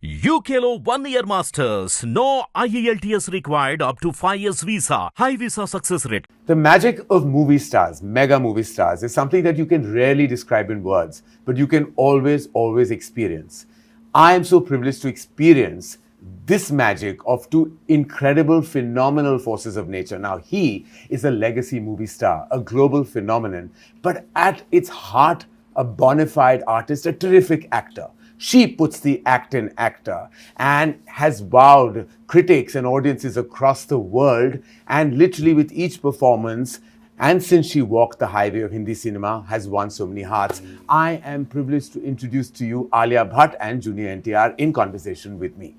UKLO 1 year masters. No IELTS required up to 5 years visa. High visa success rate. The magic of movie stars, mega movie stars, is something that you can rarely describe in words, but you can always experience. I am so privileged to experience this magic of two incredible, phenomenal forces of nature. Now, he is a legacy movie star, a global phenomenon, but at its heart, a bona fide artist, a terrific actor. She puts the act in actor and has wowed critics and audiences across the world, and literally with each performance, and since she walked the highway of Hindi cinema, has won so many hearts. I am privileged to introduce to you Alia Bhatt and Junior NTR in conversation with me.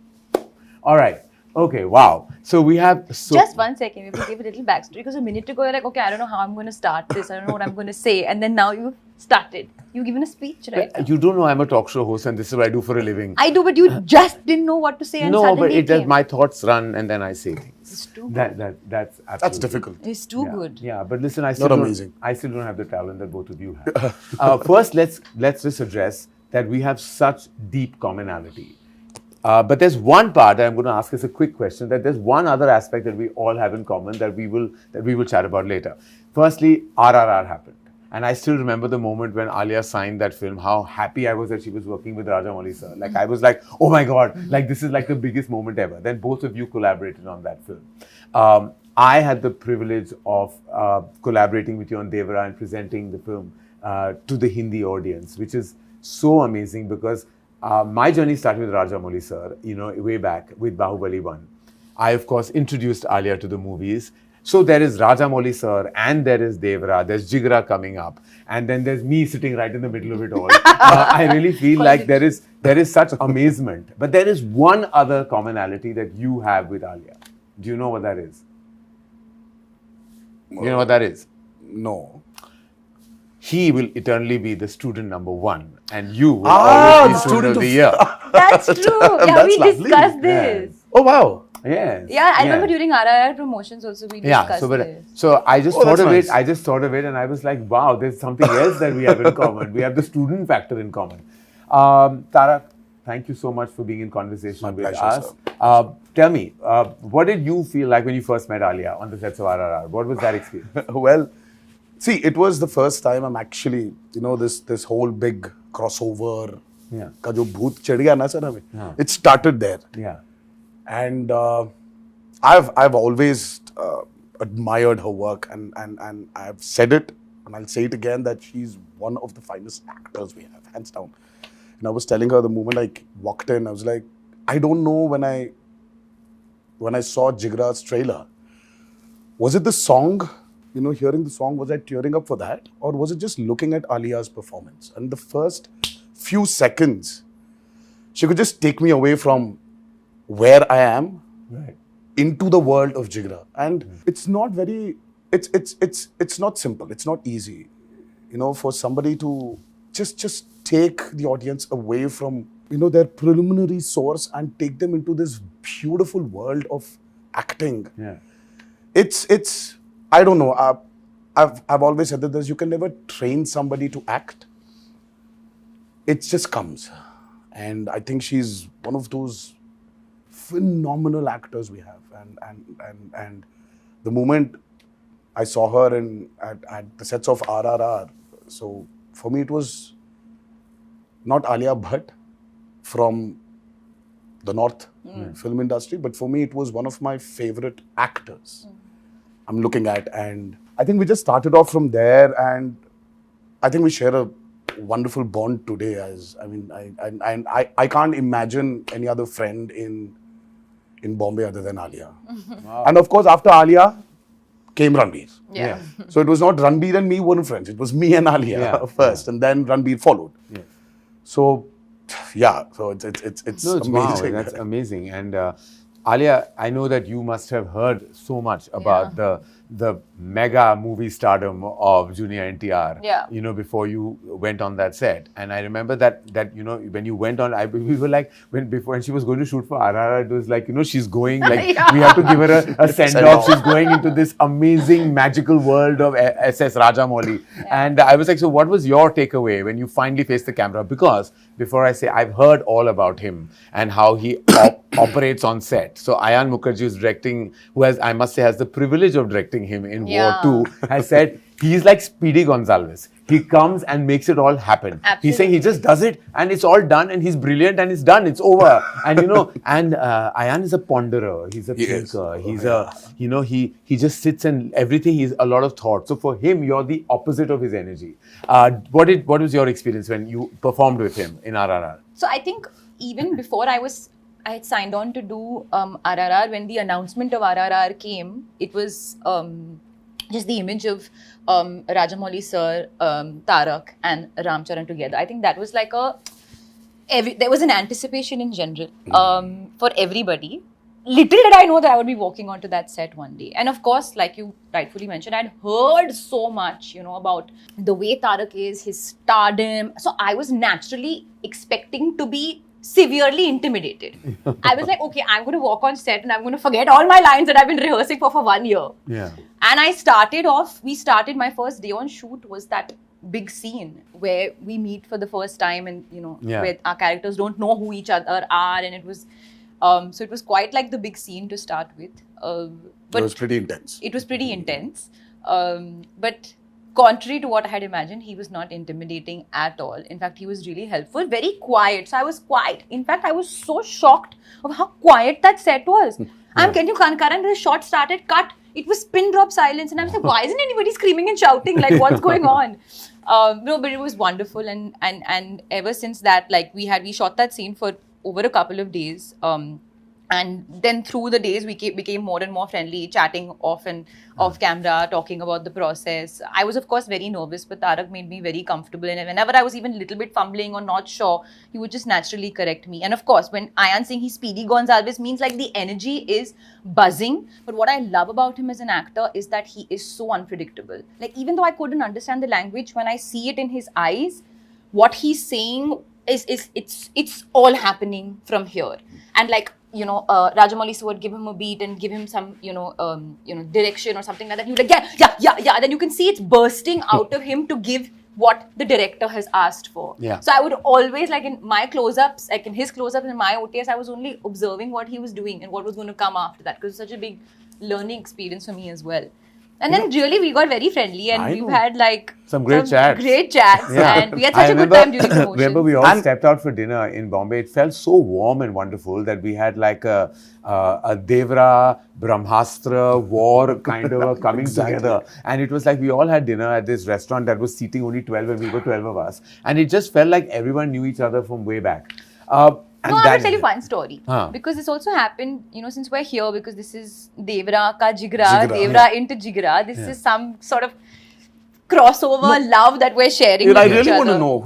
All right. Okay, wow. So we have... Just 1 second, we will give a little backstory, because a minute ago you're like, okay, I don't know how I'm going to start this, I don't know what I'm going to say, and then now you've started. You've given a speech, right? But you don't know I'm a talk show host and this is what I do for a living. I do, but you just didn't know what to say, and no, suddenly but it came. my thoughts run and then I say things. It's too good. That's absolutely... That's difficult. It's too good. Yeah, but listen, I still Not amazing. I still don't have the talent that both of you have. First, let's just address that we have such deep commonality. But there's one part that I'm going to ask as a quick question, that there's one other aspect that we all have in common that we will chat about later. Firstly, RRR happened. And I still remember the moment when Alia signed that film, how happy I was that she was working with Rajamouli sir. Like, I was like, oh my God, like this is like the biggest moment ever. Then both of you collaborated on that film. I had the privilege of collaborating with you on Devara and presenting the film to the Hindi audience, which is so amazing because my journey started with Rajamouli sir, way back with Bahubali 1. I, of course, introduced Alia to the movies. So there is Rajamouli sir and there is Devara, there's JIGRA coming up, and then there's me sitting right in the middle of it all. I really feel like there is such amazement. But there is one other commonality that you have with Alia. Do you know what that is? You know what that is? No. He will eternally be the student number 1 and you will always be student of the year. That's true. Yeah, That's we lovely. discussed this. Yes. Oh, wow. Yes. Yeah, I remember during RRR promotions also we discussed this. So I just thought of nice. it. I just thought of it, and I was like, "Wow, there's something else that we have in common. We have the student factor in common." Tara, thank you so much for being in conversation My with pleasure, us. Tell me, what did you feel like when you first met Alia on the sets of RRR? What was that experience? Well, see, it was the first time I'm actually, this whole big crossover. Yeah. का जो भूत चढ़ गया ना sir हमें. हाँ. It started there. Yeah. And I've always admired her work, and I've said it and I'll say it again that she's one of the finest actors we have, hands down. And I was telling her the moment I walked in, I was like, I don't know when I saw Jigra's trailer, was it the song, hearing the song, was I tearing up for that, or was it just looking at Alia's performance? And the first few seconds, she could just take me away from where I am, Right. into the world of Jigra. And it's not very, it's not simple, it's not easy, for somebody to just take the audience away from, their preliminary source and take them into this beautiful world of acting. Yeah. It's I don't know, I've always said that you can never train somebody to act. It just comes. And I think she's one of those phenomenal actors we have, and the moment I saw her at the sets of RRR, so for me it was not Alia Bhatt from the North film industry, but for me it was one of my favorite actors I'm looking at, and I think we just started off from there, and I think we share a wonderful bond today. I can't imagine any other friend in Bombay other than Alia. Wow. And of course, after Alia came Ranbir. Yeah. So it was not Ranbir and me weren't friends. It was me and Alia first, and then Ranbir followed. Yeah. So, yeah. So it's amazing. Wow, that's amazing. And Alia, I know that you must have heard so much about the mega movie stardom of Junior NTR. Yeah. You know, before you went on that set, and I remember that you know, when you went on, we were like, when she was going to shoot for RRR, it was like, you know, she's going like Yeah. we have to give her a send off. She's going into this amazing magical world of SS Rajamouli, and I was like, so what was your takeaway when you finally faced the camera? Because before I say, I've heard all about him and how he operates on set. So Ayan Mukherjee is directing, who I must say has the privilege of directing him in War 2, has said he's like Speedy Gonzalez. He comes and makes it all happen. Absolutely. He's saying he just does it and it's all done and he's brilliant and it's done. It's over. And you know, and Ayan is a ponderer. He's a thinker. He's you know, he just sits and everything. He's a lot of thought. So for him, you're the opposite of his energy. What was your experience when you performed with him in RRR? So I think even before I had signed on to do RRR, when the announcement of RRR came, it was just the image of Rajamouli sir, Tarak and Ram Charan together. I think that was like there was an anticipation in general for everybody. Little did I know that I would be walking onto that set one day. And of course, like you rightfully mentioned, I'd heard so much, you know, about the way Tarak is, his stardom. So I was naturally expecting to be severely intimidated. I was like, okay, I'm going to walk on set and I'm going to forget all my lines that I've been rehearsing for 1 year. Yeah. And my first day on shoot was that big scene where we meet for the first time and, you know, where our characters don't know who each other are. And it was, so it was quite like the big scene to start with. But it was pretty intense. It was pretty intense. But contrary to what I had imagined, he was not intimidating at all. In fact, he was really helpful, very quiet. So I was quiet. In fact, I was so shocked of how quiet that set was. I'm telling you, Karan, the shot started, cut. It was pin drop silence. And I was like, why isn't anybody screaming and shouting? Like, what's going on? No, but it was wonderful. And ever since that, like, we shot that scene for over a couple of days. And then through the days, we became more and more friendly, chatting off camera, talking about the process. I was, of course, very nervous, but Tarak made me very comfortable. And whenever I was even a little bit fumbling or not sure, he would just naturally correct me. And of course, when Ayan saying he's Speedy Gonzalez means like the energy is buzzing. But what I love about him as an actor is that he is so unpredictable. Like, even though I couldn't understand the language, when I see it in his eyes, what he's saying it's all happening from here. And like, you know, Rajamouli sir would give him a beat and give him some, direction or something like that. You're like, yeah. Then you can see it's bursting out of him to give what the director has asked for. Yeah. So I would always, like in my close-ups, like in his close-ups and my OTS, I was only observing what he was doing and what was going to come after that, because it's such a big learning experience for me as well. And then really we got very friendly and we've had like some great chats. And we had such a good time during promotions. Remember we all stepped out for dinner in Bombay. It felt so warm and wonderful that we had like a Devara, Brahmastra war kind of a coming together. And it was like we all had dinner at this restaurant that was seating only 12 and we were 12 of us. And it just felt like everyone knew each other from way back. No, I will tell you one story. Because this also happened, since we're here, because this is Devara ka JIGRA, Devara into JIGRA. This is some sort of crossover love that we're sharing with I each really other. want to know,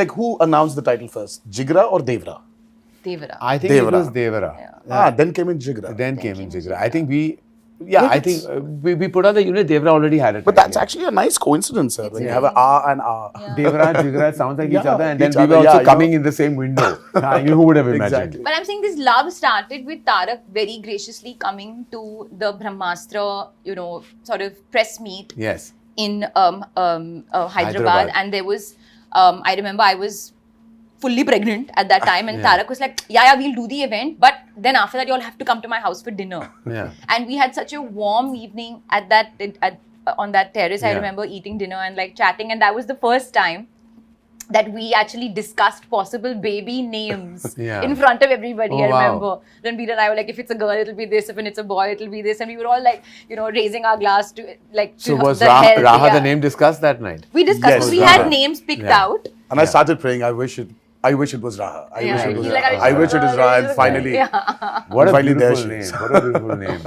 who announced the title first? JIGRA or Devara? Devara. I think it was Devara. Yeah. Then came in JIGRA. Then came in JIGRA. I think we put on the unit. Devara already had it. But that's actually a nice coincidence, sir. When you have an R and R. Yeah. Devara, JIGRA sounds like each other, and then each we were other, also coming in the same window. Who would have imagined? Exactly. But I'm saying this love started with Tarak very graciously coming to the Brahmastra, sort of press meet. Yes. In Hyderabad. And there was, I remember I was fully pregnant at that time, and Tarak was like, yeah, we'll do the event, but then after that you all have to come to my house for dinner. Yeah. And we had such a warm evening on that terrace. I remember eating dinner and like chatting, and that was the first time that we actually discussed possible baby names in front of everybody. I remember. Then Peter and I were like, if it's a girl, it'll be this. If it's a boy, it'll be this. And we were all like, raising our glass to like. So was Raha the name discussed that night? We discussed. Yes, we Raha. had names picked out. And I started praying, I wish it was Raha. I wish it was Raha. And finally, What a finally beautiful there she name. is. What a beautiful name.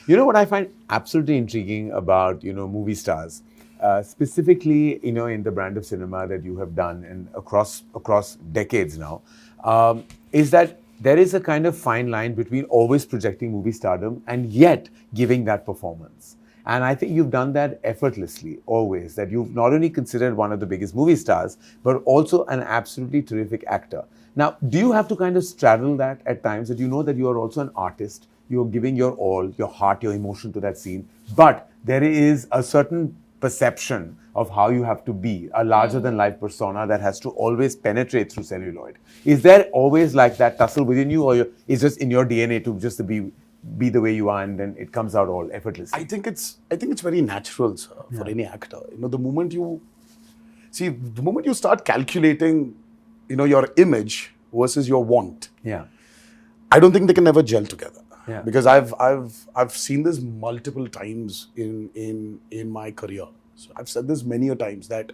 You know what I find absolutely intriguing about, movie stars, specifically, in the brand of cinema that you have done and across decades now, is that there is a kind of fine line between always projecting movie stardom and yet giving that performance. And I think you've done that effortlessly, always. That you've not only considered one of the biggest movie stars, but also an absolutely terrific actor. Now, do you have to kind of straddle that at times, that you know that you are also an artist, you're giving your all, your heart, your emotion to that scene, but there is a certain perception of how you have to be, a larger than life persona that has to always penetrate through celluloid. Is there always like that tussle within you, or is just in your DNA to just be the way you are, and then it comes out all effortlessly? I think it's very natural, sir, for any actor. You know, the moment you start calculating, you know, your image versus your want, I don't think they can never gel together. Because I've seen this multiple times in my career. So I've said this many a times, that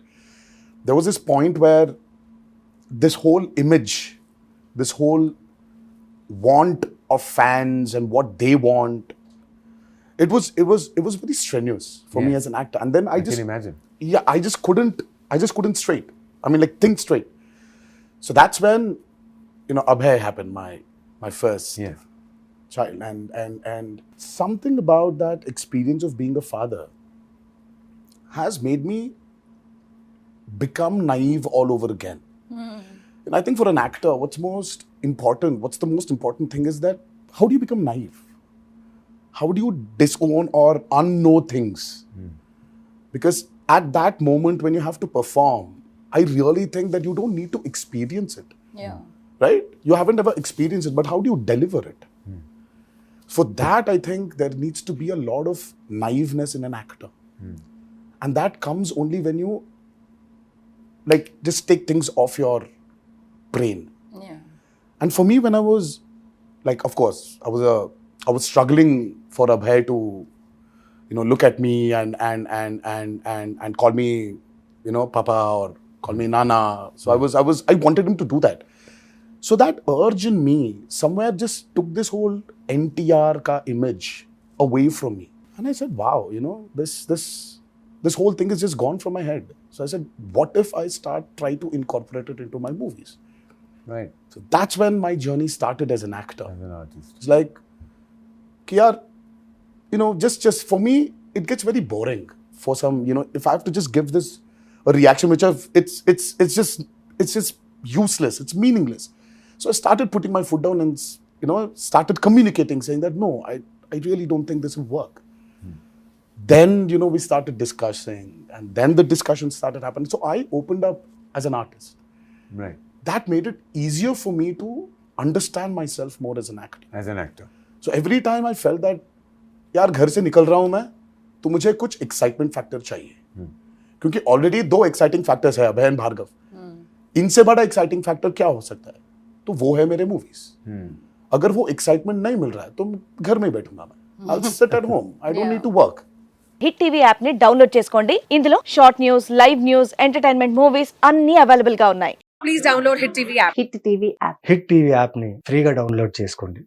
there was this point where this whole image, this whole want of fans and what they want, it was very strenuous for me as an actor. And then I can imagine. Yeah, I just couldn't straight. I mean, like, think straight. So that's when, you know, Abhay happened, my first child, and something about that experience of being a father has made me become naive all over again. And I think for an actor, what's the most important thing is that, how do you become naive? How do you disown or unknow things? Because at that moment when you have to perform, I really think that you don't need to experience it. Right? You haven't ever experienced it, but how do you deliver it? For that, I think there needs to be a lot of naiveness in an actor. And that comes only when you, like, just take things off your brain. And for me, when I was, like, of course, I was struggling for Abhay to, you know, look at me and call me, you know, Papa, or call me Nana. So I wanted him to do that. So that urge in me somewhere just took this whole NTR ka image away from me. And I said, wow, you know, this whole thing is just gone from my head. So I said, what if I try to incorporate it into my movies? Right. So that's when my journey started as an actor. As an artist. It's like, yaar, you know, just for me, it gets very boring for some, you know, if I have to just give this a reaction, which it's just useless, it's meaningless. So I started putting my foot down and, you know, started communicating, saying that, no, I really don't think this will work. Then, you know, we started discussing, and then the discussion started happening. So I opened up as an artist. Right. That made it easier for me to understand myself more as an actor. As an actor. So every time I felt that, यार घर से निकल रहा हूँ मैं, तो मुझे कुछ excitement factor चाहिए. क्योंकि already 2 exciting factors है, अभय और भार्गव. इनसे बड़ा exciting factor क्या हो सकता है? तो वो है मेरे movies. अगर वो excitement नहीं मिल रहा है, तो घर में बैठूंगा मैं. I'll sit at home. I don't need to work. Hit TV app ని డౌన్లోడ్ చేసుకోండి. ఇందులో short news, live news, entertainment movies అన్ని అవైలబుల్ గా ఉన్నాయి. Please download Hit TV app. Hit TV app. Hit TV యాప్ని ఫ్రీగా డౌన్లోడ్ చేసుకోండి.